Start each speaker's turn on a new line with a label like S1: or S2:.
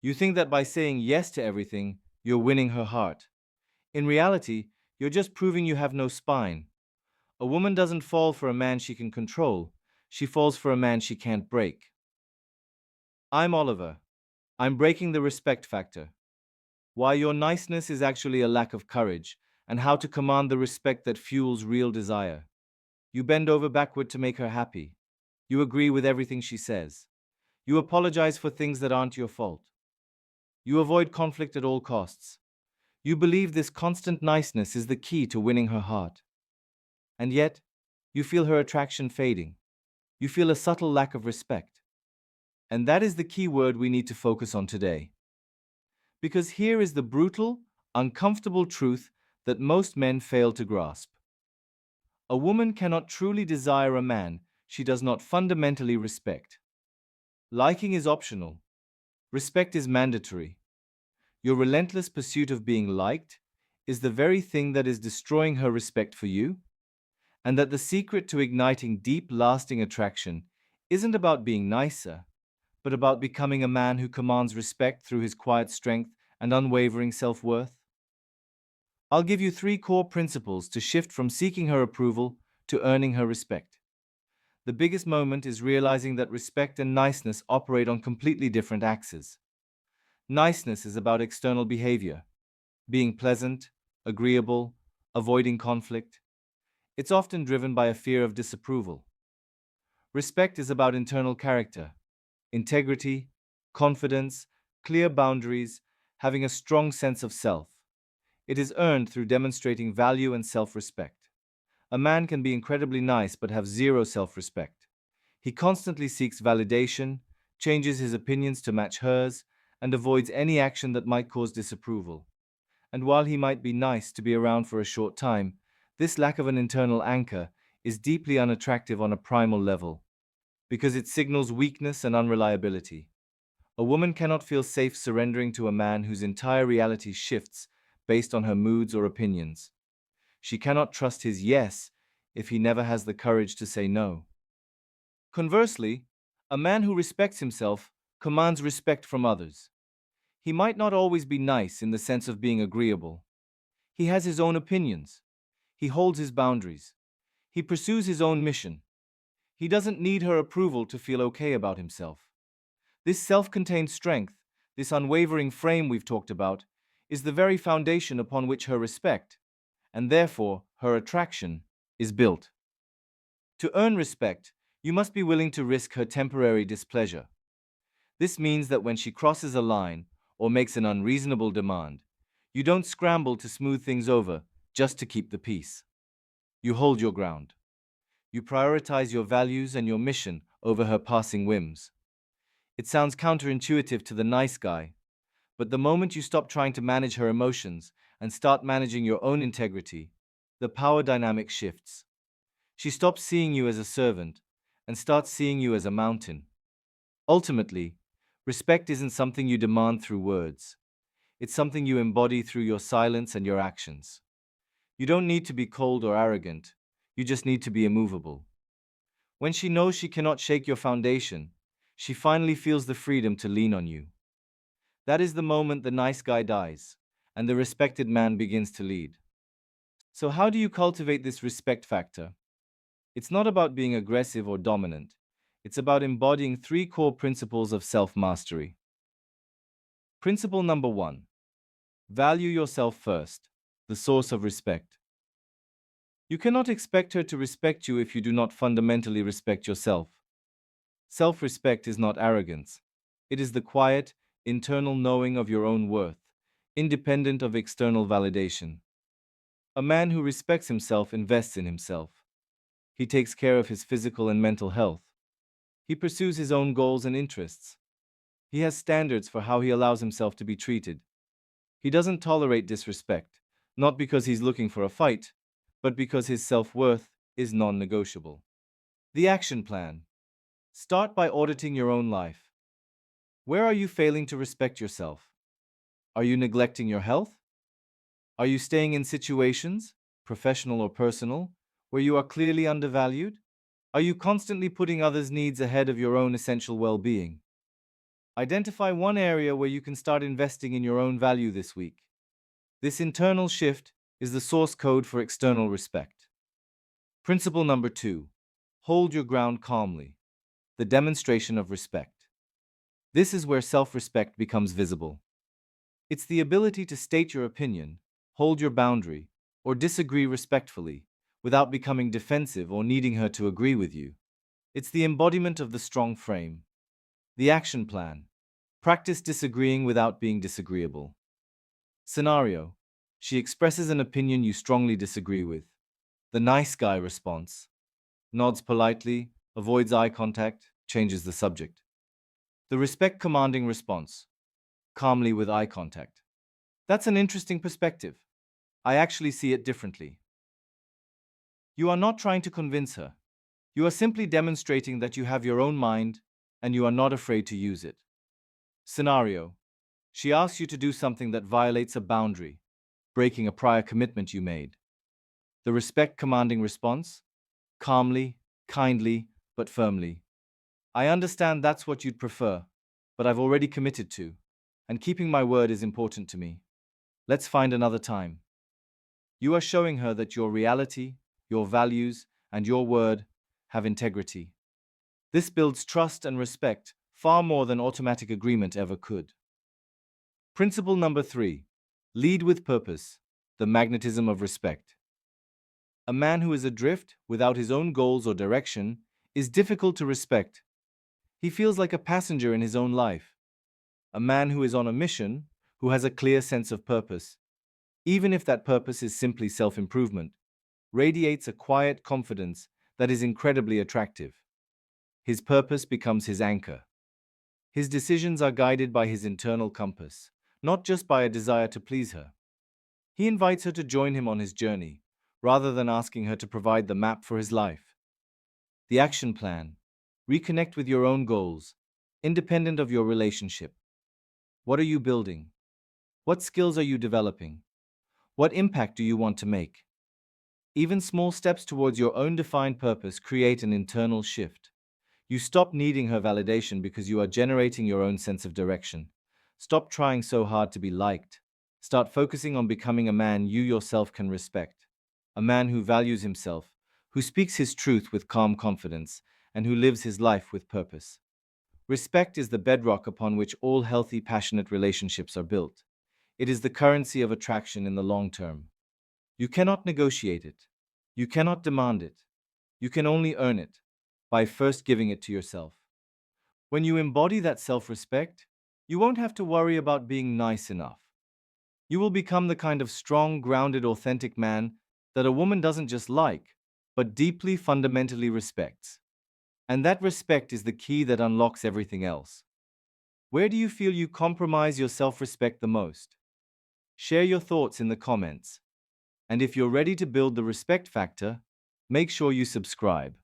S1: You think that by saying yes to everything, you're winning her heart. In reality, you're just proving you have no spine. A woman doesn't fall for a man she can control, she falls for a man she can't break. I'm Oliver. I'm breaking the respect factor. Why your niceness is actually a lack of courage, and how to command the respect that fuels real desire. You bend over backward to make her happy. You agree with everything she says. You apologize for things that aren't your fault. You avoid conflict at all costs. You believe this constant niceness is the key to winning her heart. And yet, you feel her attraction fading. You feel a subtle lack of respect. And that is the key word we need to focus on today. Because here is the brutal, uncomfortable truth that most men fail to grasp. A woman cannot truly desire a man she does not fundamentally respect. Liking is optional. Respect is mandatory. Your relentless pursuit of being liked is the very thing that is destroying her respect for you, and that the secret to igniting deep, lasting attraction isn't about being nicer, but about becoming a man who commands respect through his quiet strength and unwavering self worth. I'll give you three core principles to shift from seeking her approval to earning her respect. The biggest moment is realizing that respect and niceness operate on completely different axes. Niceness is about external behavior, being pleasant, agreeable, avoiding conflict. It's often driven by a fear of disapproval. Respect is about internal character, integrity, confidence, clear boundaries, having a strong sense of self. It is earned through demonstrating value and self respect. A man can be incredibly nice but have zero self respect. He constantly seeks validation, changes his opinions to match hers, and avoids any action that might cause disapproval. And while he might be nice to be around for a short time, this lack of an internal anchor is deeply unattractive on a primal level, because it signals weakness and unreliability. A woman cannot feel safe surrendering to a man whose entire reality shifts based on her moods or opinions. She cannot trust his yes if he never has the courage to say no. Conversely, a man who respects himself commands respect from others. He might not always be nice in the sense of being agreeable. He has his own opinions. He holds his boundaries. He pursues his own mission. He doesn't need her approval to feel okay about himself. This self contained strength, this unwavering frame we've talked about, is the very foundation upon which her respect, and therefore her attraction, is built. To earn respect, you must be willing to risk her temporary displeasure. This means that when she crosses a line or makes an unreasonable demand, you don't scramble to smooth things over just to keep the peace. You hold your ground. You prioritize your values and your mission over her passing whims. It sounds counterintuitive to the nice guy, but the moment you stop trying to manage her emotions and start managing your own integrity, the power dynamic shifts. She stops seeing you as a servant and starts seeing you as a mountain. Ultimately, respect isn't something you demand through words. It's something you embody through your silence and your actions. You don't need to be cold or arrogant. You just need to be immovable. When she knows she cannot shake your foundation, she finally feels the freedom to lean on you. That is the moment the nice guy dies, and the respected man begins to lead. So, how do you cultivate this respect factor? It's not about being aggressive or dominant. It's about embodying three core principles of self mastery. Principle number one: value yourself first, the source of respect. You cannot expect her to respect you if you do not fundamentally respect yourself. Self respect is not arrogance, it is the quiet, internal knowing of your own worth, independent of external validation. A man who respects himself invests in himself. He takes care of his physical and mental health. He pursues his own goals and interests. He has standards for how he allows himself to be treated. He doesn't tolerate disrespect, not because he's looking for a fight, but because his self-worth is non-negotiable. The action plan. Start by auditing your own life. Where are you failing to respect yourself? Are you neglecting your health? Are you staying in situations, professional or personal, where you are clearly undervalued? Are you constantly putting others' needs ahead of your own essential well-being? Identify one area where you can start investing in your own value this week. This internal shift is the source code for external respect. Principle number 2. Hold your ground calmly. The demonstration of respect. This is where self-respect becomes visible. It's the ability to state your opinion, hold your boundary, or disagree respectfully, without becoming defensive or needing her to agree with you. It's the embodiment of the strong frame. The action plan. Practice disagreeing without being disagreeable. Scenario. She expresses an opinion you strongly disagree with. The nice guy response. Nods politely, avoids eye contact, changes the subject. The respect commanding response. Calmly with eye contact. That's an interesting perspective. I actually see it differently. You are not trying to convince her. You are simply demonstrating that you have your own mind and you are not afraid to use it. Scenario. She asks you to do something that violates a boundary, breaking a prior commitment you made. The respect commanding response? Calmly, kindly, but firmly. I understand that's what you'd prefer, but I've already committed to, and keeping my word is important to me. Let's find another time. You are showing her that your reality, your values, and your word have integrity. This builds trust and respect far more than automatic agreement ever could. Principle number 3. Lead with purpose, the magnetism of respect. A man who is adrift without his own goals or direction is difficult to respect. He feels like a passenger in his own life. A man who is on a mission, who has a clear sense of purpose, even if that purpose is simply self-improvement, radiates a quiet confidence that is incredibly attractive. His purpose becomes his anchor. His decisions are guided by his internal compass, not just by a desire to please her. He invites her to join him on his journey, rather than asking her to provide the map for his life. The action plan. Reconnect with your own goals, independent of your relationship. What are you building? What skills are you developing? What impact do you want to make? Even small steps towards your own defined purpose create an internal shift. You stop needing her validation because you are generating your own sense of direction. Stop trying so hard to be liked. Start focusing on becoming a man you yourself can respect. A man who values himself, who speaks his truth with calm confidence, and who lives his life with purpose. Respect is the bedrock upon which all healthy, passionate relationships are built. It is the currency of attraction in the long term. You cannot negotiate it. You cannot demand it. You can only earn it by first giving it to yourself. When you embody that self-respect, you won't have to worry about being nice enough. You will become the kind of strong, grounded, authentic man that a woman doesn't just like, but deeply, fundamentally respects. And that respect is the key that unlocks everything else. Where do you feel you compromise your self-respect the most? Share your thoughts in the comments. And if you're ready to build the respect factor, make sure you subscribe.